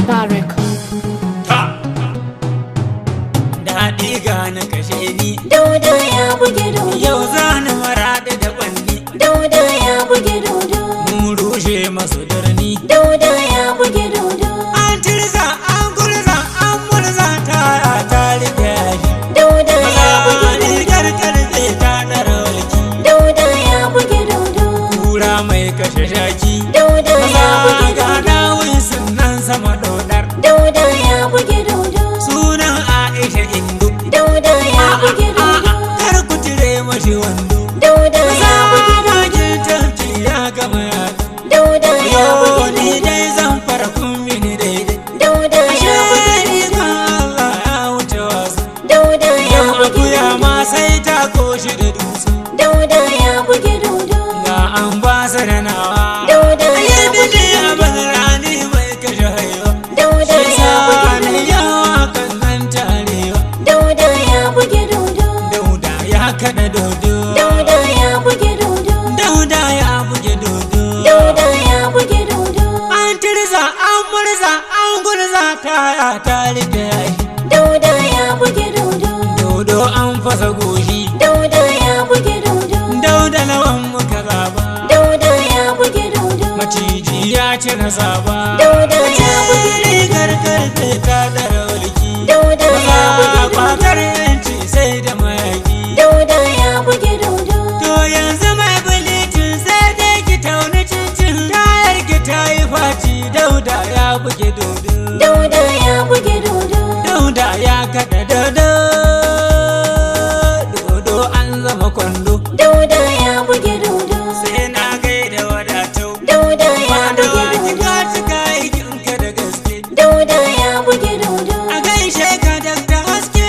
Mubarak. Daɗi gane kashe ni. Dauda ya buge dodo. Yau zani maraɗi da ƙwalli. Dauda ya buge dodo. Mun rushe masu darni. Dauda ya buge dodo. An tirza, an gurza, an murza ta rike shi. Dauda ya buge dodo. Rigar karfe ta ɗara walki. Dauda ya buge dodo. Kura mai kashe shaki. Dauda ya buge Ga dodo. dawin sunan sama dodar. Dauda ya buge dodo. Sunan Aisha Indu. Dauda ya buge dodo. Kar ku tire mashi wando. Dauda ya buge dodo. Zamakin tafki ya gama yaƙi. Dauda ya buge Yo ni dodo. dai zan fara kun mini daidai. Dauda ya buge Sheri dodo. kan Allah ya wuce wasu. Dauda ya Yau buge akuya dodo. ma sai ta koshi da dutse. Dauda ya buge dodo. Ga an ba su da nawa. Dauda ya Ayi buge bidi a dodo. bazarani mai kashe haiwa. Dauda ya buge Sani dodo. yawa kan nan tarewa. Dauda ya buge dodo. Dauda ya kaɗa dodo. Dauda ya buge dodo. Dauda ya buge dodo. Dauda ya buge dodo. An tirza, an murza, an gurza ta rike shi. Dauda ya buge dodo. Dodo an fasa goshi. Dauda ya buge dodo. Dauda lawan muka zaba. Dauda ya buge dodo. Maciji ya ci na saba. Dauda ya buge dodo. Rigar karfe ta dara walki. Dauda ya buge dodo. Kwatar yanci sai da mayaki. Dauda ya buge dodo. To yanzu mai bulitin sai dai ki tauni cincin. Tayar ki ta yi faci. Dauda ya buge dodo. Dauda ya buge dodo. Dauda ya kaɗa dodo. Dodo an zama kwando. Dauda ya buge dodo. Sai na gaida wadatau. Dauda ya Da buge waki dodo. ka cika aikinka da gaske. Dauda ya buge dodo. A gaishe ka dakta haske.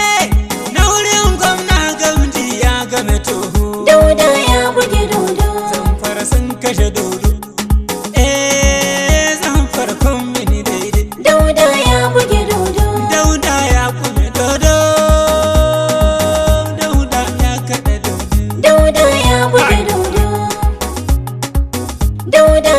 Na wurin gwamna gamji ya game toho. Dauda ya buge dodo. Zamfara sun kashe dodo. Zamfara kun mini daidai. Dauda ya buge dodo. Dauda ya kume dodo. Dauda ya kaɗa dodo. Dauda ya buge dodo. Dauda